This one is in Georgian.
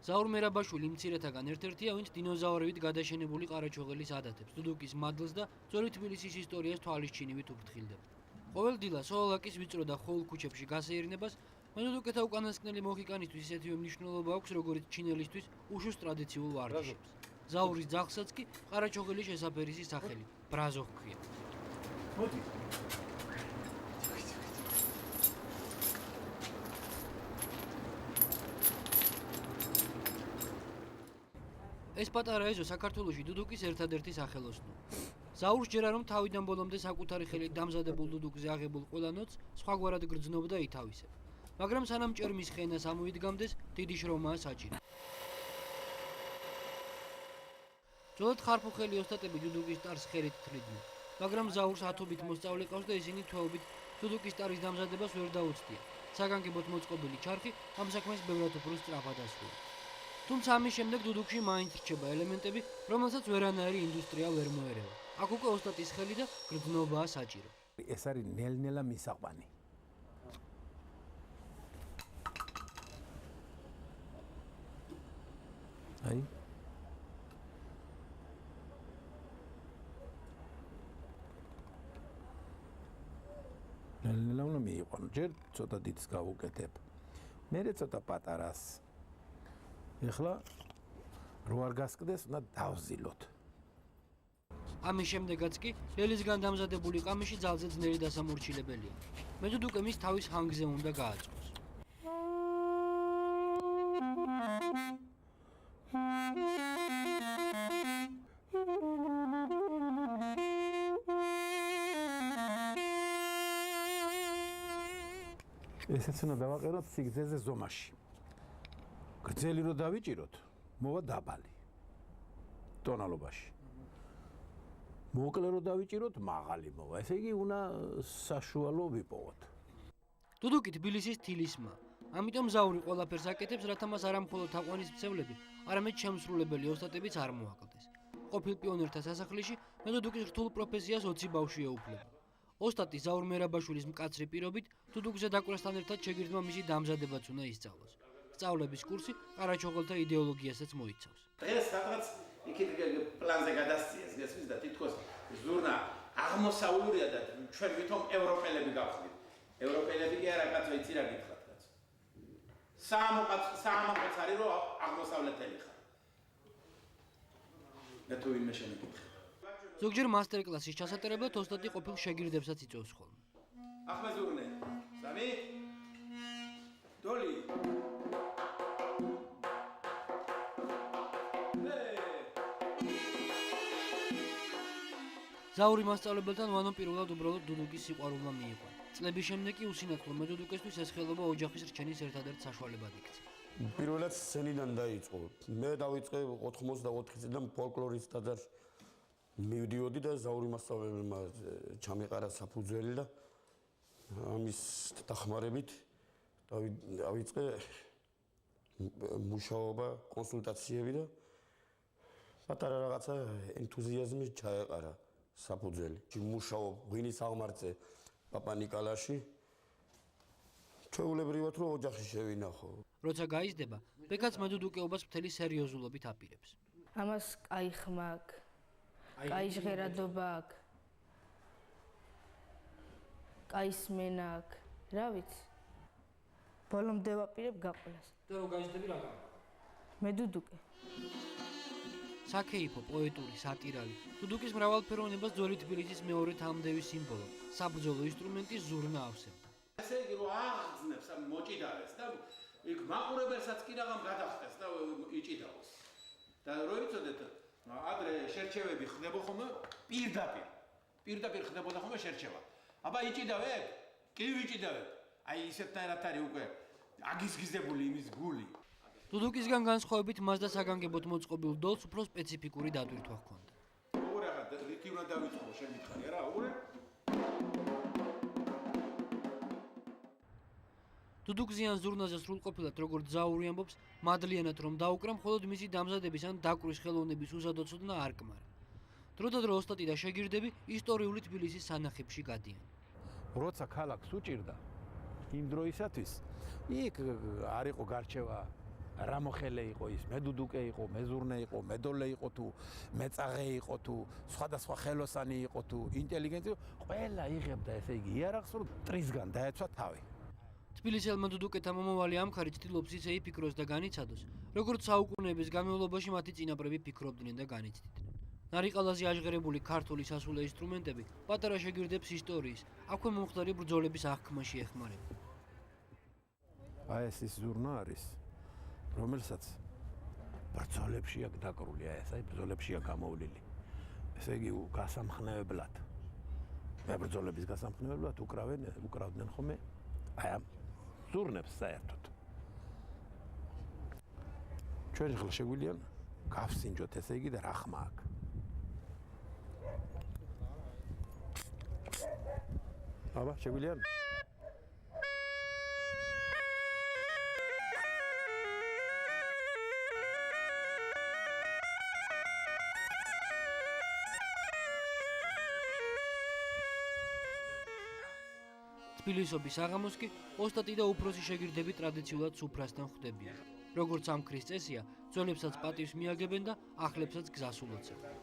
ზაურ მერაბაშვილი მცირეთაგან ერთ-ერთია, ვინც დინოზავრებით გადაშენებული ყარაჩოღელის ადათებს, დუდუკის მადლს და ძველი თბილისის ისტორიას თვალისჩინივით უფრთხილდება. ყოველ დილას სოლოლაკის ვიწრო და ხოულ ქუჩებში გასეირნებას მედუდუკეთა უკანასკნელი მოხიკანისთვის ისეთივე მნიშვნელობა აქვს, როგორც ჩინელისთვის უშუს ტრადიციულ ვარჯიშებს. ზაურის ძაღლსაც კი ყარაჩოღელის შესაფერისი სახელი ბრაზო ჰქვია. მოდი. ეს პატარა ეზო საქართველოში დუდუკის ერთადერთი სახელოსნოა. ზაურს ჯერა რომ თავიდან ბოლომდე საკუთარი ხელით დამზადებულ დუდუკზე აღებულ ყველა ნოტს სხვაგვარად გრძნობდა ითავისებ. მაგრამ სანამ ჭერმის ხენას ამოიდგამდეს, დიდი შრომაა საჭირო. ძველად ხარფუხელი ოსტატები დუდუკის ტარს ხელით თლიდნენ, მაგრამ ზაურს ათობით მოსწავლე ყავს და ისინი თვეობით დუდუკის ტარის დამზადებას ვერ დაუცდიან. საგანგებოდ მოწყობილი ჩარხი ამ საქმეს ბევრად უფრო სწრაფად ასრულებს. თუმცა ამის შემდეგ დუდუკში მაინც რჩება ელემენტები, რომელსაც ვერანაირი ინდუსტრია ვერ მოერევა. აქ უკვე ოსტატის ხელი და გრძნობაა საჭირო. ეს არის ნელ-ნელა მისაყვანი. აი ნელ-ნელა უნდა მიიყვანო. ჯერ ცოტა დიდს გავუკეთებ. მერე ცოტა პატარას. ეხლა რო არ გასკდეს, უნდა დავზილოთ. ამის შემდეგაც კი ლელისგან დამზადებული ყამიში ძალზე ძნელი დასამორჩილებელია. მედუდუკე მის თავის ჰანგზე უნდა გააწყოს. ესეც უნდა დავაყენოთ სიგრძეზე ზომაში. გრძელი რო დავიჭიროთ, მოვა დაბალი ტონალობაში. მოკლე რო დავიჭიროთ, მაღალი მოვა. ესე იგი, უნდა საშუალო ვიპოვოთ. დუდუკი თბილისის თილისმა. ამიტომ ზაური ყველაფერს აკეთებს, რათა მას არა მხოლოდ თაყვანისმცემლები, არამედ შემსრულებელი ოსტატებიც არ მოაკლდეს. ყოფილ პიონერთა სასახლეში მედუდუკის რთულ პროფესიას 20 ბავშვი ეუფლება. ოსტატი ზაურ მერაბაშვილის მკაცრი პირობით დუდუკზე დაკვრასთან ერთად შეგირდმა მისი დამზადებაც უნდა ისწავლოს. სწავლების კურსი ყარაჩოღელთა იდეოლოგიასაც მოიცავს. დღეს სადღაც იქით პლანზე გადასციეს, გესმის და თითქოს ზურნა აღმოსავლურია და ჩვენ ვითომ ევროპელები გავხდით. ევროპელები კი არა კაცო იცი რა გითხრათ კაცო. საამაყოც არის რომ აღმოსავლეთელი ხარ. და თუ ვინმე შემეკითხება. ზოგჯერ მასტერკლასის ჩასატარებლად ოსტატი ყოფილ შეგირდებსაც იწვევს ხოლმე. ახლა ზურნე. სამი. დოლი. ზაური მასწავლებელთან ვანო პირველად უბრალოდ დუდუკის სიყვარულმა მიიღო. წლების შემდეგ კი უსინათლო მედუდუკესთვის ეს ხელობა ოჯახის რჩენის ერთადერთ საშუალებად იქცა. პირველად სცენიდან დაიწყო. მე დავიწყე 84 წლიდან ფოლკლორის ტაძარში მივდიოდი და ზაური მასწავლებელმა ჩამეყარა საფუძველი და ამის დახმარებით დავიწყე მუშაობა, კონსულტაციები და პატარა რაღაცა ენთუზიაზმი ჩაეყარა საფუძველი. მუშაობ ღვინის აღმართზე პაპა-ნიკოლაში. ჩვეულებრივად რომ ოჯახი შევინახო. როცა გაიზრდება, ბეკაც მედუდუკეობას მთელი სერიოზულობით აპირებს. ამას კაი ხმა აქვს. კაი ჟღერადობა აქვს. კაი სმენა აქვს. რა ვიცი? ბოლომდე ვაპირებ გაყოლას. და რო გაიზრდები რა გაქვს? მედუდუკე. საქეიფო, პოეტური, სატირალი. დუდუკის მრავალფეროვნებას ძველი თბილისის მეორე თამდევის სიმბოლო, საბრძოლო ინსტრუმენტი ზურნა ავსებდა. ესე იგი რომ აღგზნებს ამ მოჭიდავეს და იქ მაყურებელსაც კი რაღაც გადახდეს და იჭიდაოს. და რო იცოდეთ, ადრე შერჩევები ხდება ხოლმე პირდაპირ ხდებოდა ხოლმე შერჩევა. აბა იჭიდავებ? კი ვიჭიდავებ. აი ისეთნაირად არის უკვე აგიზგიზებული იმის გული. დუდუკისგან განსხვავებით მას და საგანგებოდ მოწყობილ დოლს უფრო სპეციფიკური დატვირთვა ჰქონდა. უყურე რა, რითი უნდა დავიწყო, შენ მითხარი რა, უყურე? დუდუკზიან ზურნაზე სრულყოფილად როგორც ზაური ამბობს, მადლიანად რომ დაუკრა, მხოლოდ მისი დამზადების ან დაკვრვის ხელოვნების უსადოცოდნა არ კმარა. დროდადრო ოსტატი და შეგირდები ისტორიული თბილისის სანახებში გადიან. როცა ქალაქს უჭირდა იმ დროისათვის იქ არ იყო გარჩევა რა მოხელე იყო ის, მე დუდუკე იყო, მე ზურნე იყო, მე დოლე იყო თუ მეწაღე იყო თუ სხვადასხვა ხელოსანი იყო თუ ინტელიგენტი, ყველა იღებდა ესე იგი იარაღს, რომ ტრისგან დაეცვა თავი. თბილისელმა დუდუკეთა მომავალი ამქარი ცდილობს ისე იფიქროს და განიცადოს, როგორც საუკუნეების განმავლობაში მათი წინაპრები ფიქრობდნენ და განიცდიდნენ. ნარიყალაზე აჟღერებული ქართული სასულე ინსტრუმენტები პატარა შეგვირდებს ისტორიის, აქვე მომხდარი ბრძოლების აღქმაში ეხმარება. აი ეს ის ზურნა არის, რომელსაც ბრძოლებში აქვს დაკრული, აი ეს აი ბრძოლებში აქვს გამოვლილი. ესე იგი გასამხნევებლად. მებრძოლების გასამხნევებლად უკრავდნენ ხოლმე აი ამ ზურნებს საერთოდ. ჩვენ ხელ შეგვიძლია გავსინჯოთ ესე იგი და რა ხმა აქვს. აბა შეგვიძლია თბილისობის აღამოს კი ოსტატი და უფროსი შეგვირდები ტრადიციულად სუფრასთან ხვდებიან. როგორც ამ ქრის წესია, ძვლებსაც პატივს მიაგებენ და ახლებსაც გზას ულოცავენ.